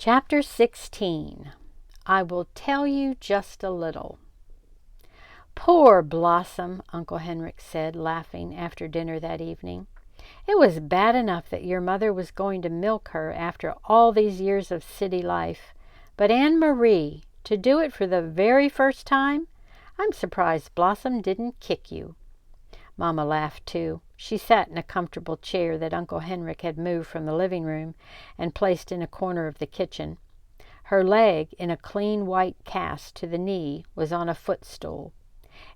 Chapter 16. I Will Tell You Just a Little. "Poor Blossom," Uncle Henrik said, laughing after dinner that evening. "It was bad enough that your mother was going to milk her after all these years of city life. But Anne-Marie, to do it for the very first time? I'm surprised Blossom didn't kick you." Mama laughed too. She sat in a comfortable chair that Uncle Henrik had moved from the living room and placed in a corner of the kitchen. Her leg, in a clean white cast to the knee, was on a footstool.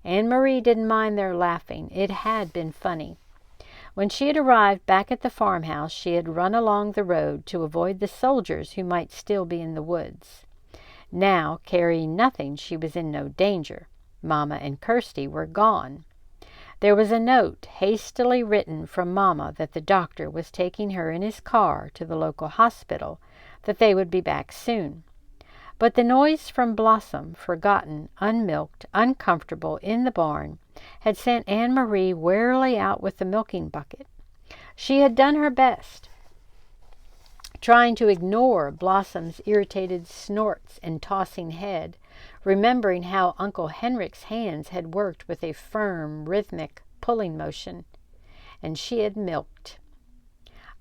Anne-Marie didn't mind their laughing. It had been funny. When she had arrived back at the farmhouse, she had run along the road to avoid the soldiers who might still be in the woods. Now, carrying nothing, she was in no danger. Mama and Kirsty were gone. There was a note hastily written from Mama that the doctor was taking her in his car to the local hospital, that they would be back soon. But the noise from Blossom, forgotten, unmilked, uncomfortable in the barn, had sent Anne-Marie warily out with the milking bucket. She had done her best, trying to ignore Blossom's irritated snorts and tossing head, remembering how Uncle Henrik's hands had worked with a firm, rhythmic pulling motion. And she had milked.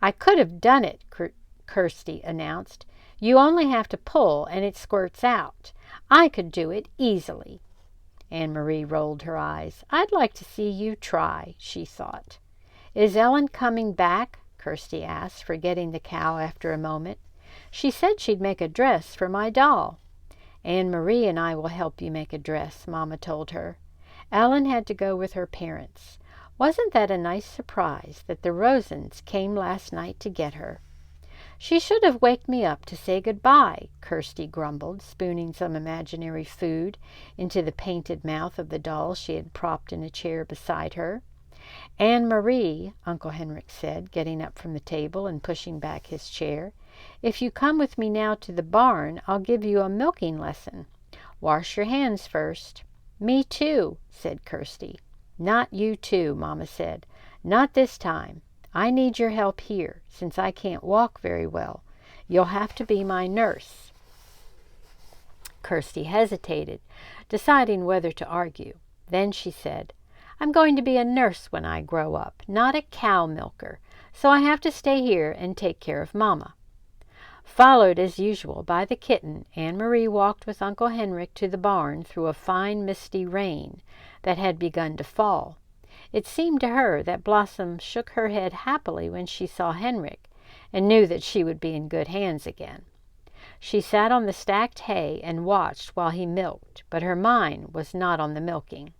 "I could have done it," Kirsty announced. "You only have to pull and it squirts out. I could do it easily." Anne-Marie rolled her eyes. "I'd like to see you try," she thought. "Is Ellen coming back?" Kirsty asked, forgetting the cow after a moment. "She said she'd make a dress for my doll." "Anne-Marie and I will help you make a dress," Mama told her. Ellen had to go with her parents. Wasn't that a nice surprise that the Rosens came last night to get her? "She should have waked me up to say goodbye," Kirsty grumbled, spooning some imaginary food into the painted mouth of the doll she had propped in a chair beside her. "Anne-Marie," Uncle Henrik said, getting up from the table and pushing back his chair, "if you come with me now to the barn, I'll give you a milking lesson. Wash your hands first." "Me too," said Kirsty. "Not you too," Mama said. "Not this time. I need your help here, since I can't walk very well. You'll have to be my nurse." Kirsty hesitated, deciding whether to argue. Then she said, "I'm going to be a nurse when I grow up, not a cow milker, so I have to stay here and take care of Mama." Followed as usual by the kitten, Anne-Marie walked with Uncle Henrik to the barn through a fine misty rain that had begun to fall. It seemed to her that Blossom shook her head happily when she saw Henrik and knew that she would be in good hands again. She sat on the stacked hay and watched while he milked, but her mind was not on the milking.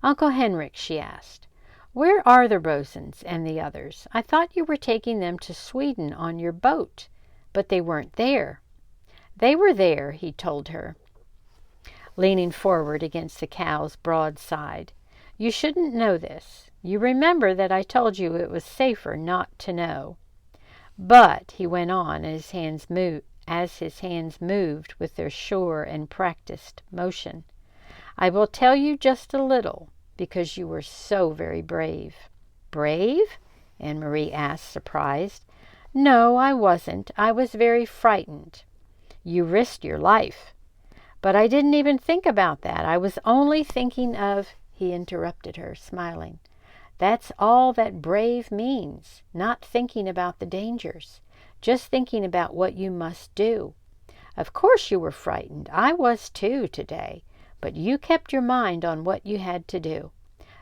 "Uncle Henrik," she asked, "where are the Rosens and the others? I thought you were taking them to Sweden on your boat, but they weren't there." "They were there," he told her, leaning forward against the cow's broad side. "You shouldn't know this. You remember that I told you it was safer not to know." "But," he went on as his hands moved with their sure and practiced motion, "I will tell you just a little, because you were so very brave." "Brave?" Anne-Marie asked, surprised. "No, I wasn't. I was very frightened." "You risked your life." "But I didn't even think about that. I was only thinking of—" He interrupted her, smiling. "That's all that brave means, not thinking about the dangers, just thinking about what you must do. Of course you were frightened. I was too today, but you kept your mind on what you had to do.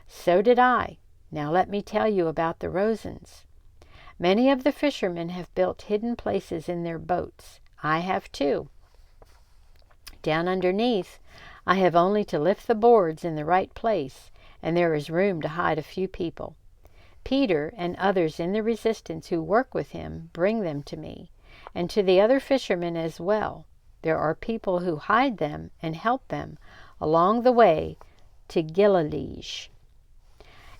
So did I. Now let me tell you about the Rosens. Many of the fishermen have built hidden places in their boats. I have too. Down underneath, I have only to lift the boards in the right place, and there is room to hide a few people. Peter and others in the resistance who work with him bring them to me, and to the other fishermen as well. There are people who hide them and help them along the way to Gilleleage."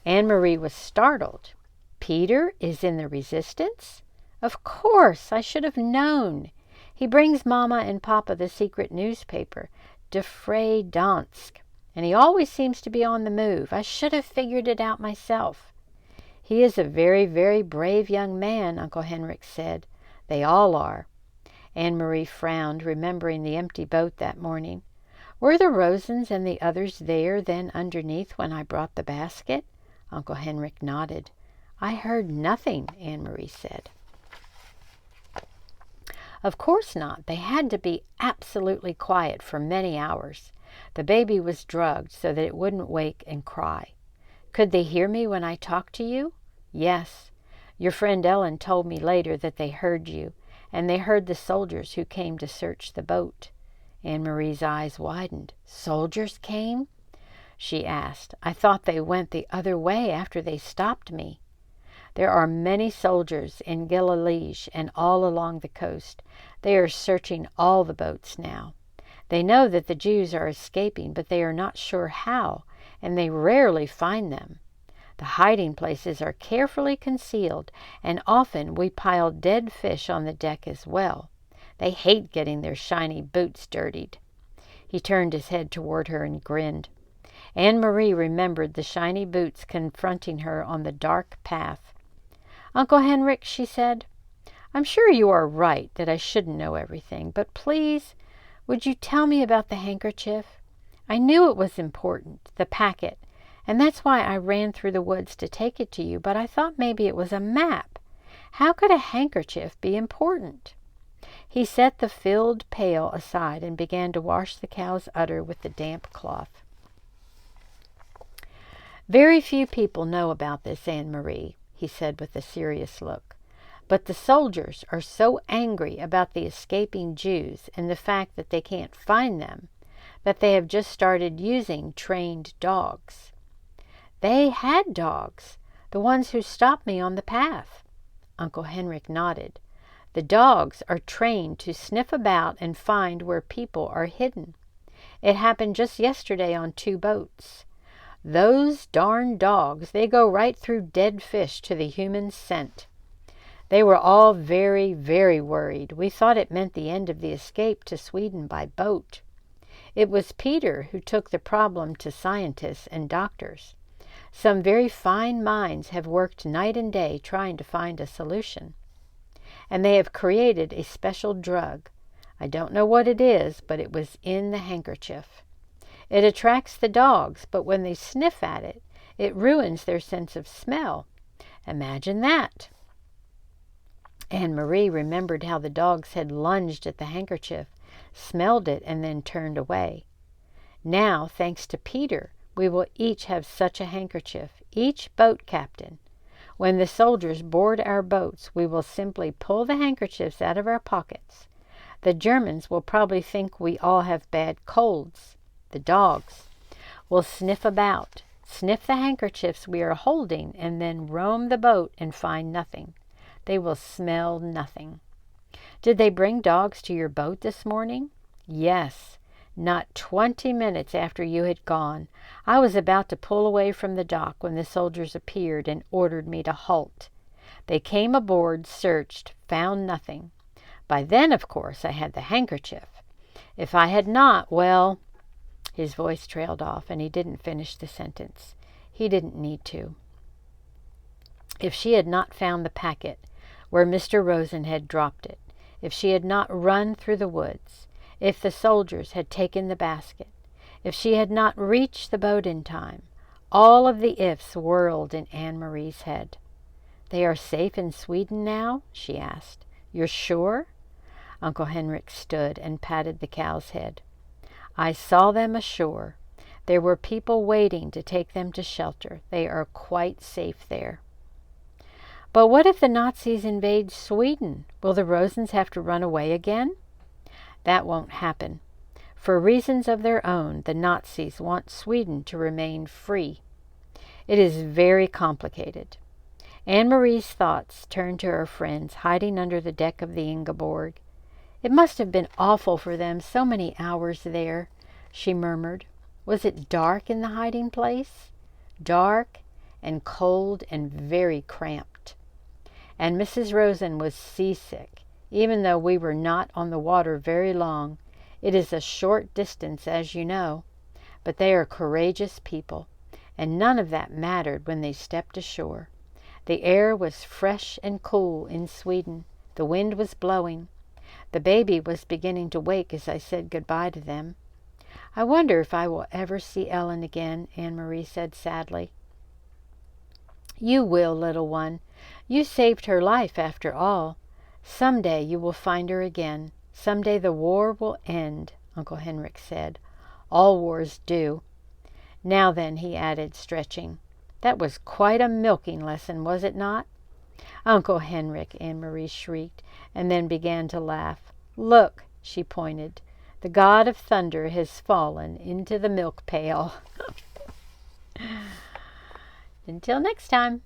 Anne-Marie was startled. "Peter is in the resistance? Of course, I should have known. He brings Mama and Papa the secret newspaper, De Dansk, and he always seems to be on the move. I should have figured it out myself." "He is a very, very brave young man," Uncle Henrik said. "They all are." Anne-Marie frowned, remembering the empty boat that morning. Were the Rosens and the others there then underneath when I brought the basket? Uncle Henrik nodded. I heard nothing, Anne-Marie said. Of course not. They had to be absolutely quiet for many hours. The baby was drugged so that it wouldn't wake and cry. Could they hear me when I talked to you? Yes. Your friend Ellen told me later that they heard you, and they heard the soldiers who came to search the boat. Anne-Marie's eyes widened. Soldiers came? She asked. I thought they went the other way after they stopped me. There are many soldiers in Galilee and all along the coast. They are searching all the boats now. They know that the Jews are escaping, but they are not sure how, and they rarely find them. The hiding places are carefully concealed, and often we pile dead fish on the deck as well. They hate getting their shiny boots dirtied. He turned his head toward her and grinned. Anne-Marie remembered the shiny boots confronting her on the dark path. Uncle Henrik, she said, I'm sure you are right that I shouldn't know everything, but please, would you tell me about the handkerchief? I knew it was important, the packet, and that's why I ran through the woods to take it to you, but I thought maybe it was a map. How could a handkerchief be important? He set the filled pail aside and began to wash the cow's udder with the damp cloth. Very few people know about this, Anne-Marie, he said with a serious look. But the soldiers are so angry about the escaping Jews and the fact that they can't find them that they have just started using trained dogs. They had dogs, the ones who stopped me on the path. Uncle Henrik nodded. The dogs are trained to sniff about and find where people are hidden. It happened just yesterday on 2 boats. Those darn dogs, they go right through dead fish to the human scent. They were all very, very worried. We thought it meant the end of the escape to Sweden by boat. It was Peter who took the problem to scientists and doctors. Some very fine minds have worked night and day trying to find a solution. And they have created a special drug. I don't know what it is, but it was in the handkerchief. It attracts the dogs, but when they sniff at it, it ruins their sense of smell. Imagine that. Anne-Marie remembered how the dogs had lunged at the handkerchief, smelled it, and then turned away. Now, thanks to Peter, we will each have such a handkerchief, each boat captain. When the soldiers board our boats, we will simply pull the handkerchiefs out of our pockets. The Germans will probably think we all have bad colds. The dogs will sniff about, sniff the handkerchiefs we are holding, and then roam the boat and find nothing. They will smell nothing. Did they bring dogs to your boat this morning? Yes. Not 20 minutes after you had gone. I was about to pull away from the dock when the soldiers appeared and ordered me to halt. They came aboard, searched, found nothing. By then, of course, I had the handkerchief. If I had not, well... His voice trailed off, and he didn't finish the sentence. He didn't need to. If she had not found the packet where Mr. Rosen had dropped it, if she had not run through the woods, if the soldiers had taken the basket, if she had not reached the boat in time, all of the ifs whirled in Anne-Marie's head. They are safe in Sweden now? She asked. You're sure? Uncle Henrik stood and patted the cow's head. I saw them ashore. There were people waiting to take them to shelter. They are quite safe there. But what if the Nazis invade Sweden? Will the Rosens have to run away again? That won't happen. For reasons of their own, the Nazis want Sweden to remain free. It is very complicated. Anne-Marie's thoughts turned to her friends hiding under the deck of the Ingeborg. It must have been awful for them so many hours there, she murmured. Was it dark in the hiding place? Dark and cold and very cramped. And Mrs. Rosen was seasick, even though we were not on the water very long. It is a short distance, as you know, but they are courageous people, and none of that mattered when they stepped ashore. The air was fresh and cool in Sweden. The wind was blowing. The baby was beginning to wake as I said goodbye to them. I wonder if I will ever see Ellen again, Anne-Marie said sadly. You will, little one. You saved her life after all. Someday you will find her again. Someday the war will end, Uncle Henrik said. All wars do. Now then, he added, stretching. That was quite a milking lesson, was it not? Uncle Henrik, Anne-Marie shrieked, and then began to laugh. Look, she pointed. The god of thunder has fallen into the milk pail. Until next time.